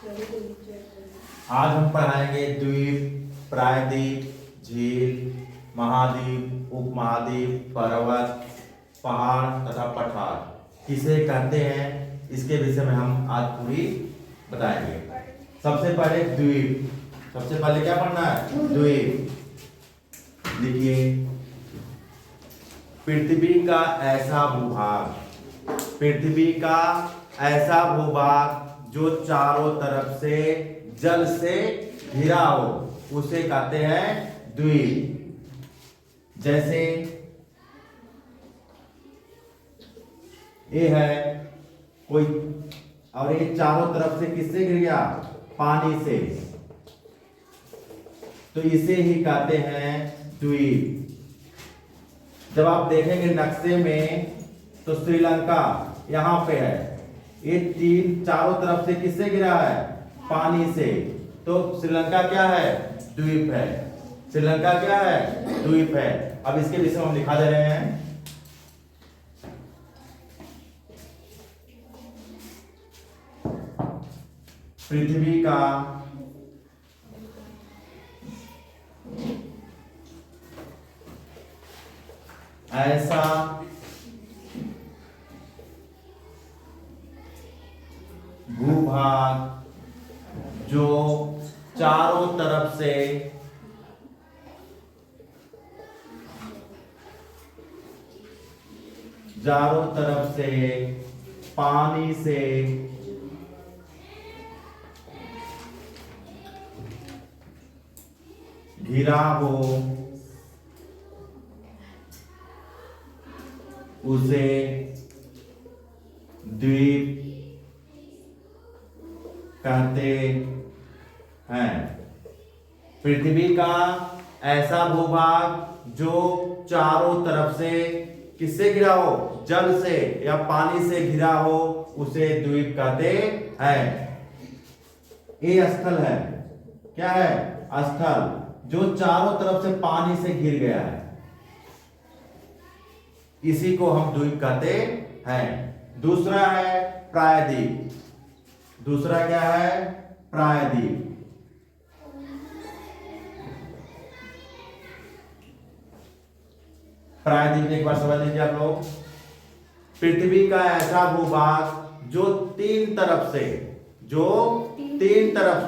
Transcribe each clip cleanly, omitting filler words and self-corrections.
आज हम पढ़ाएंगे द्वीप, प्रायद्वीप, झील, महाद्वीप, उपमहाद्वीप, पर्वत, पहाड़ तथा पठार किसे कहते हैं, इसके विषय में हम आज पूरी बताएंगे। सबसे पहले द्वीप। सबसे पहले क्या पढ़ना है? द्वीप। लिखिए, पृथ्वी का ऐसा भूभाग, पृथ्वी का ऐसा भूभाग जो चारों तरफ से जल से घिरा हो, उसे कहते हैं द्वीप। जैसे ये है कोई, और ये चारों तरफ से किससे घिर गया? पानी से, तो इसे ही कहते हैं द्वीप। जब आप देखेंगे नक्शे में तो श्रीलंका यहां पे है, ये तीन चारों तरफ से किससे घिरा है? पानी से, तो श्रीलंका क्या है? द्वीप है। श्रीलंका क्या है? द्वीप है। अब इसके विषय में हम लिखा दे रहे हैं। पृथ्वी का ऐसा भूभाग जो चारों तरफ से पानी से घिरा हो, उसे द्वीप कहते हैं। पृथ्वी का ऐसा भूभाग जो चारों तरफ से किससे घिरा हो? जल से या पानी से घिरा हो, उसे द्वीप कहते हैं। ये स्थल है, क्या है? स्थल जो चारों तरफ से पानी से घिर गया है, इसी को हम द्वीप कहते हैं। दूसरा है प्रायद्वीप। दूसरा क्या है? प्रायद्वीप। प्रायद्वीप एक बार समझ लीजिए आप लोग। पृथ्वी का ऐसा भूभाग जो तीन तरफ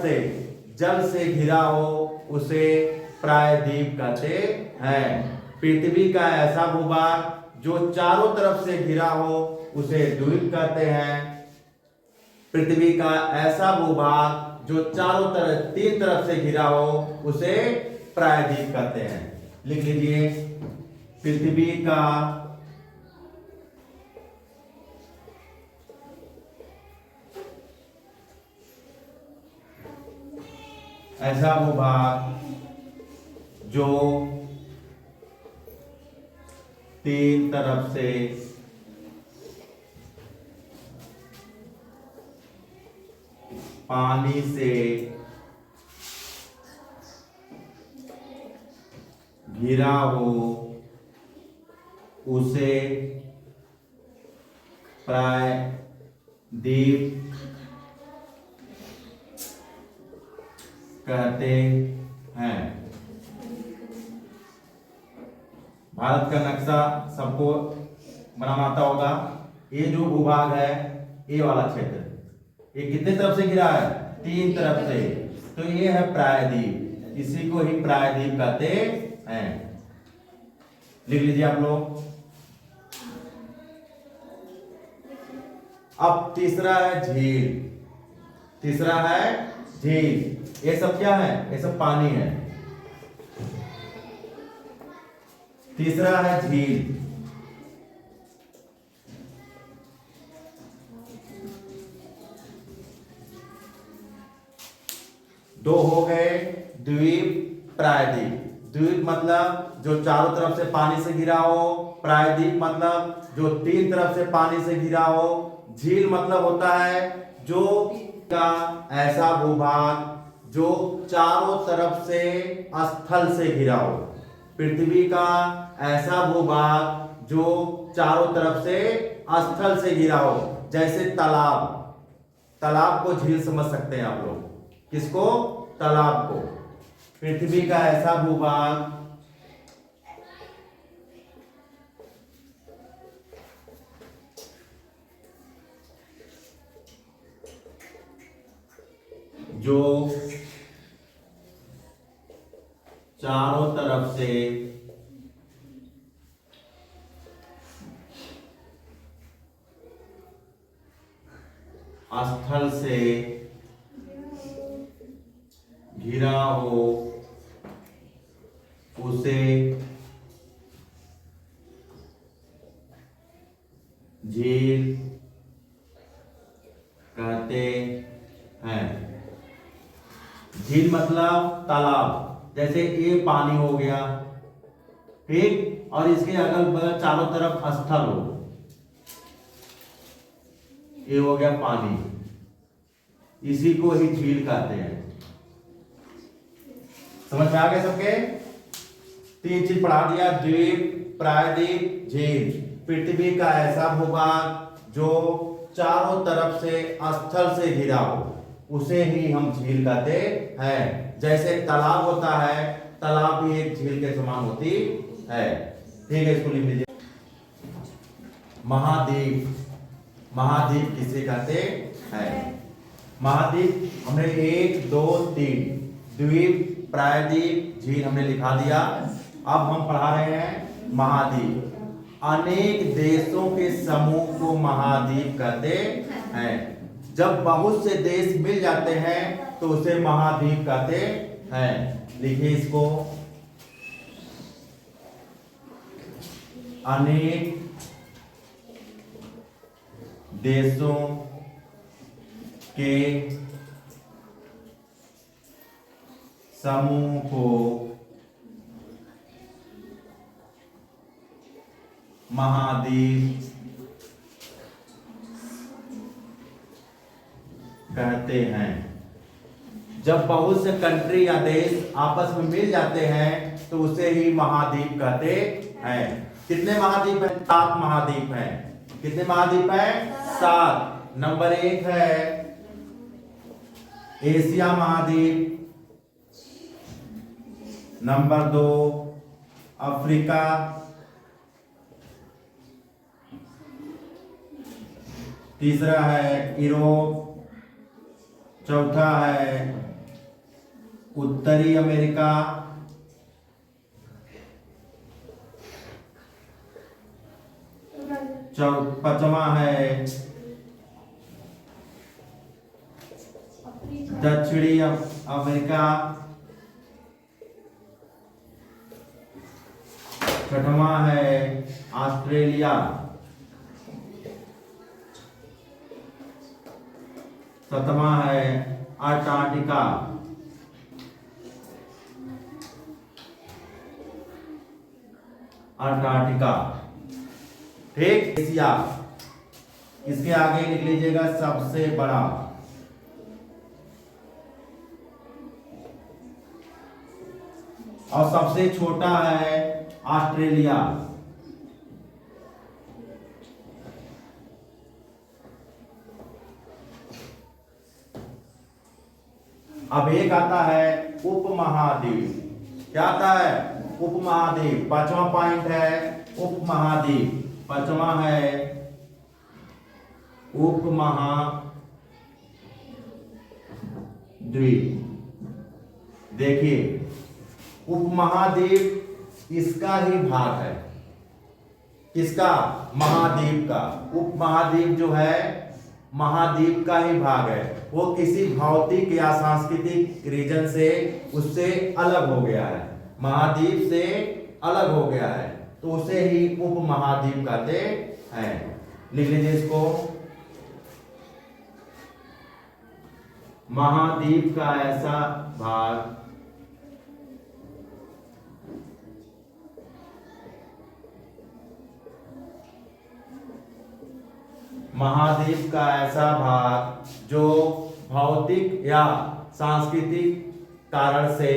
से जल से घिरा हो, उसे प्रायद्वीप कहते हैं। पृथ्वी का ऐसा भूभाग जो चारों तरफ से घिरा हो, उसे द्वीप कहते हैं। पृथ्वी का ऐसा भूभाग जो तीन तरफ से घिरा हो, उसे प्रायद्वीप कहते हैं। लिख लीजिए, पृथ्वी का ऐसा भूभाग जो तीन तरफ से पानी से घिरा हो, उसे प्रायद्वीप कहते हैं। भारत का नक्शा सबको बनाना आता होगा। ये जो भूभाग है, ये वाला क्षेत्र, ये कितने तरफ से घिरा है? तीन तरफ से, तो ये है प्रायद्वीप। इसी को ही प्रायद्वीप कहते हैं। लिख लीजिए आप लोग। अब तीसरा है झील। तीसरा है झील। ये सब क्या है? ये सब पानी है। तीसरा है झील। दो हो गए, द्वीप, प्रायद्वीप। द्वीप मतलब जो चारों तरफ से पानी से घिरा हो, प्रायद्वीप मतलब जो तीन तरफ से पानी से घिरा हो, झील मतलब होता है जो का ऐसा भूभाग जो चारों तरफ से स्थल से घिरा हो। पृथ्वी का ऐसा भूभाग जो चारों तरफ से स्थल से घिरा हो, जैसे तालाब। तालाब को झील समझ सकते हैं आप लोग। किसको? तालाब को। पृथ्वी का ऐसा भूभाग जो चारों तरफ से स्थल से घिरा हो उसे झील कहते हैं। झील मतलब तालाब, जैसे ये पानी हो गया, ठीक, और इसके अगल बगल चारों तरफ स्थल हो, ये हो गया पानी, इसी को ही झील कहते हैं। समझ में आ गया सबके? तीन चीज पढ़ा दिया, द्वीप, प्रायद्वीप, झील। पृथ्वी का ऐसा भूभाग जो चारों तरफ से स्थल से घिरा हो उसे ही हम झील कहते हैं। जैसे तालाब होता है, तालाब भी एक झील के समान होती है। ठीक है, इसको लिख लीजिए। महाद्वीप, महाद्वीप किसे कहते हैं? महाद्वीप हमने 1 2 3 द्वीप, प्रायद्वीप, झील हमने लिखा दिया। अब हम पढ़ा रहे हैं महाद्वीप। अनेक देशों के समूह को महाद्वीप कहते हैं। जब बहुत से देश मिल जाते हैं तो उसे महाद्वीप कहते हैं। लिखिए इसको, अनेक देशों के समूह को महाद्वीप कहते हैं। जब बहुत से कंट्री या देश आपस में मिल जाते हैं तो उसे ही महाद्वीप कहते हैं। कितने महाद्वीप हैं? 7 महाद्वीप हैं। कितने महाद्वीप हैं? 7। नंबर 1 है एशिया महाद्वीप, नंबर 2 अफ्रीका, तीसरा है यूरोप, चौथा है उत्तरी अमेरिका, पांचवा है दक्षिणी अमेरिका, छठवां है ऑस्ट्रेलिया, सातवां है अंटार्कटिका, अंटार्कटिका। ठीक, एशिया। इसके आगे लिख लीजिएगा सबसे बड़ा, और सबसे छोटा है ऑस्ट्रेलिया। अब एक आता है उपमहाद्वीप। क्या आता है? उपमहाद्वीप। 5वां पॉइंट है उपमहाद्वीप। 5वां है उपमहाद्वीप। देखिए, उपमहाद्वीप इसका ही भाग है। किसका? महाद्वीप का। उपमहाद्वीप जो है महाद्वीप का ही भाग है। वो किसी भौतिक या सांस्कृतिक रीजन से उससे अलग हो गया है, महाद्वीप से अलग हो गया है, तो उसे ही उपमहाद्वीप कहते हैं। लिख लीजिए इसको, महाद्वीप का ऐसा भाग महाद्वीप का ऐसा भाग जो भौतिक या सांस्कृतिक कारण से,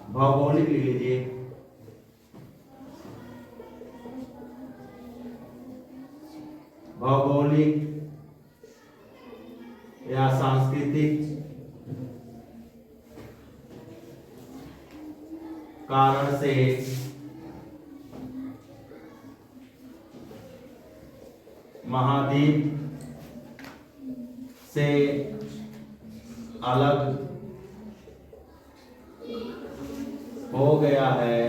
भौगोलिक लिख लीजिए, भौगोलिक या सांस्कृतिक कारण से महाद्वीप से अलग हो गया है,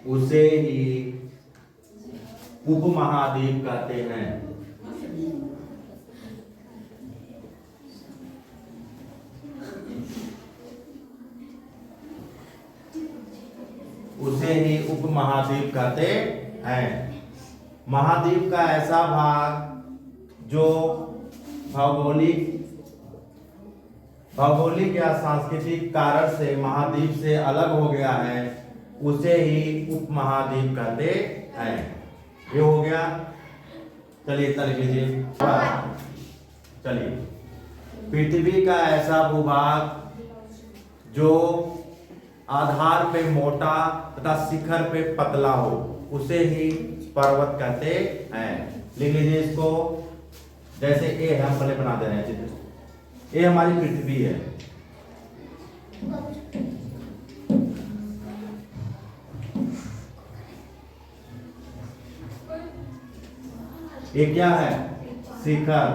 उसे ही उपमहाद्वीप कहते हैं। उसे ही उपमहाद्वीप कहते हैं। महाद्वीप का ऐसा भाग जो भौगोलिक या सांस्कृतिक कारण से महाद्वीप से अलग हो गया है, उसे ही उपमहाद्वीप कहते हैं। ये हो गया। चलिए इतना लिख लीजिए। चलिए, पृथ्वी का ऐसा भूभाग जो आधार पे मोटा तथा शिखर पे पतला हो, उसे ही पर्वत कहते हैं। लिख लीजिए इसको। जैसे ए है, हम पहले बना दे रहे हैं चित्र। ये हमारी पृथ्वी है। ये क्या है? शिखर।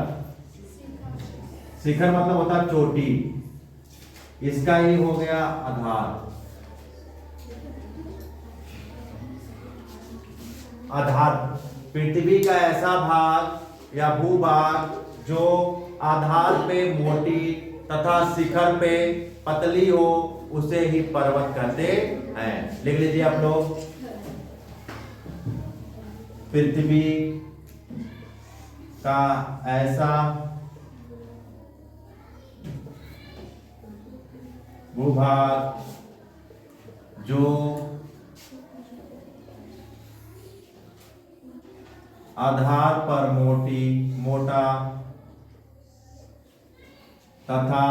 शिखर मतलब होता है चोटी। इसका ही हो गया आधार। आधार पृथ्वी का ऐसा भाग या भूभाग जो आधार पे मोटी तथा शिखर पे पतली हो, उसे ही पर्वत कहते हैं। लिख लीजिए आप लोग। पृथ्वी का ऐसा भूभाग जो आधार पर मोटा तथा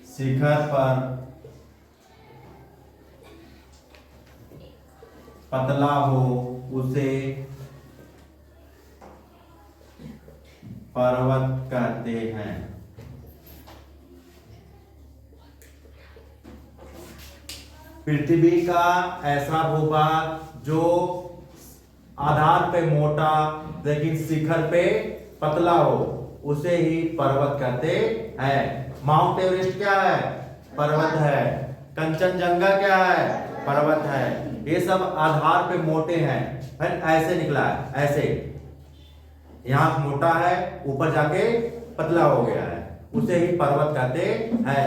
शिखर पर पतला हो, उसे पर्वत कहते हैं। पृथ्वी का ऐसा भूभाग जो आधार पे मोटा लेकिन शिखर पे पतला हो, उसे ही पर्वत कहते हैं। माउंट एवरेस्ट क्या है? पर्वत है। कंचनजंगा क्या है? पर्वत है। ये सब आधार पे मोटे हैं। फिर ऐसे निकला है, ऐसे यहां मोटा है, ऊपर जाके पतला हो गया है, उसे ही पर्वत कहते हैं।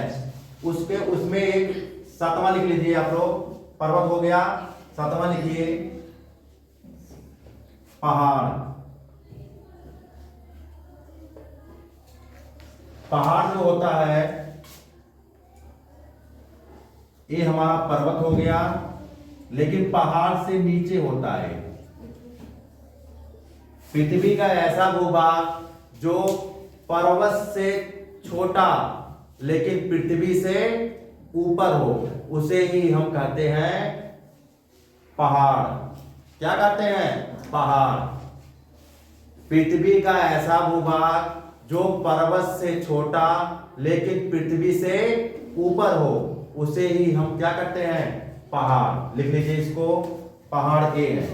उसमें एक सातवां लिख लीजिए आप लोग। पर्वत हो गया। सातवां लिखिए पहाड़। पहाड़ जो होता है, ये हमारा पर्वत हो गया, लेकिन पहाड़ से नीचे होता है। पृथ्वी का ऐसा भूभाग जो पर्वत से छोटा लेकिन पृथ्वी से ऊपर हो, उसे ही हम कहते हैं पहाड़। क्या कहते हैं? पहाड़। पृथ्वी का ऐसा भूभाग जो पर्वत से छोटा लेकिन पृथ्वी से ऊपर हो, उसे ही हम क्या कहते हैं? पहाड़। लिख लीजिए इसको। पहाड़ ए है,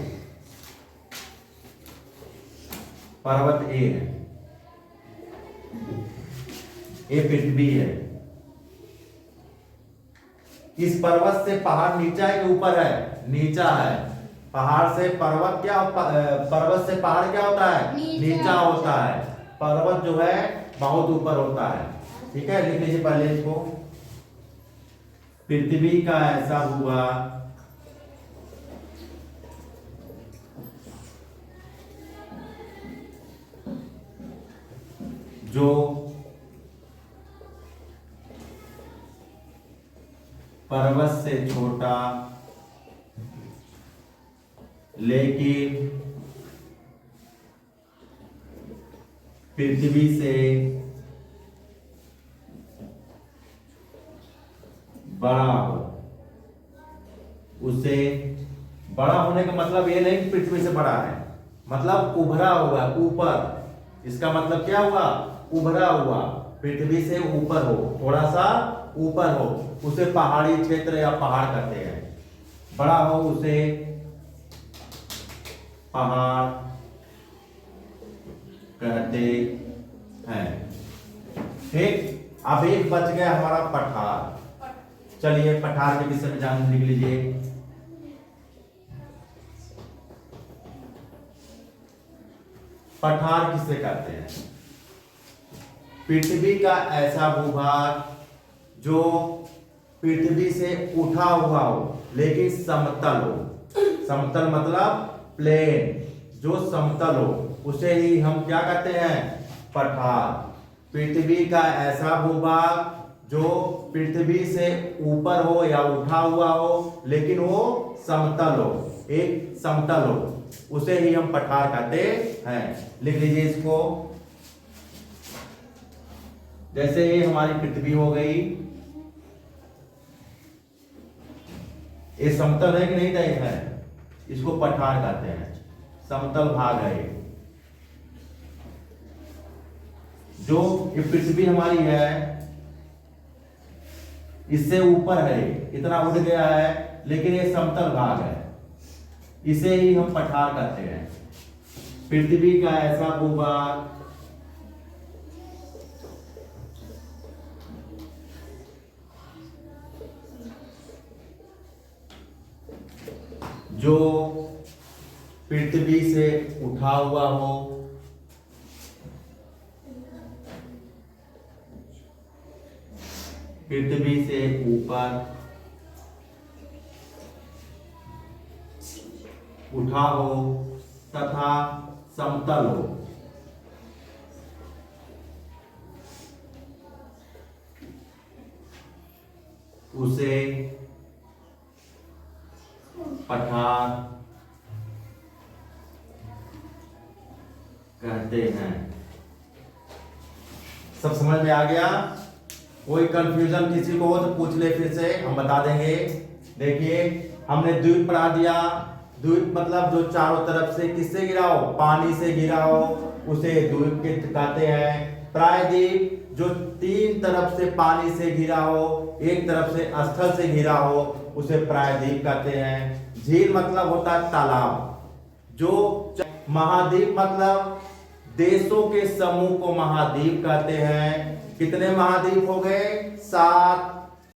पर्वत ए है, ये पृथ्वी है। इस पर्वत से पहाड़ नीचा है कि ऊपर है? नीचा है। पहाड़ से पर्वत क्या, पर्वत से पहाड़ क्या होता है? नीचा होता है। पर्वत जो है बहुत ऊपर होता है। ठीक है, लिख लीजिए पहले इसको। पृथ्वी का ऐसा हुआ जो पर्वत से छोटा लेकिन पृथ्वी से बड़ा हो, उसे बड़ा होने का मतलब ये नहीं कि पृथ्वी से बड़ा है, मतलब उभरा हुआ ऊपर। इसका मतलब क्या हुआ? उभरा हुआ, पृथ्वी से ऊपर हो, थोड़ा सा ऊपर हो, उसे पहाड़ी क्षेत्र या पहाड़ कहते हैं। बड़ा हो उसे पहाड़ कहते हैं। ठीक, अब एक बच गया हमारा पठार। चलिए पठार के विषय में जान लिख लीजिए। पठार किसे कहते हैं? पृथ्वी का ऐसा भूभाग जो पृथ्वी से उठा हुआ हो लेकिन समतल हो। समतल मतलब प्लेन, जो समतल हो उसे ही हम क्या कहते हैं? पठार। पृथ्वी का ऐसा भूभाग जो पृथ्वी से ऊपर हो या उठा हुआ हो लेकिन वो समतल हो, एक समतल हो, उसे ही हम पठार कहते हैं। लिख लीजिए इसको। जैसे ये हमारी पृथ्वी हो गई, ये समतल है कि नहीं है? इसको पठार कहते हैं, समतल भाग है ये। जो ये पृथ्वी हमारी है इससे ऊपर है, इतना उड़ गया है लेकिन ये समतल भाग है, इसे ही हम पठार कहते हैं। पृथ्वी का ऐसा भूभाग जो पृथ्वी से उठा हुआ हो पृथ्वी से ऊपर उठा हो तथा समतल हो, उसे पठार कहते हैं। सब समझ में आ गया? कोई कंफ्यूजन किसी को हो तो पूछ ले, फिर से हम बता देंगे। देखिए हमने द्वीप पढ़ा दिया। द्वीप मतलब जो चारों तरफ से किससे घिरा हो? पानी से घिरा हो, उसे द्वीप कहते हैं। प्रायद्वीप जो तीन तरफ से पानी से घिरा हो, एक तरफ से स्थल से घिरा हो, उसे प्रायद्वीप कहते हैं। झील मतलब होता है तालाब। जो महाद्वीप मतलब देशों के समूह को महाद्वीप कहते हैं। कितने महाद्वीप हो गए? 7।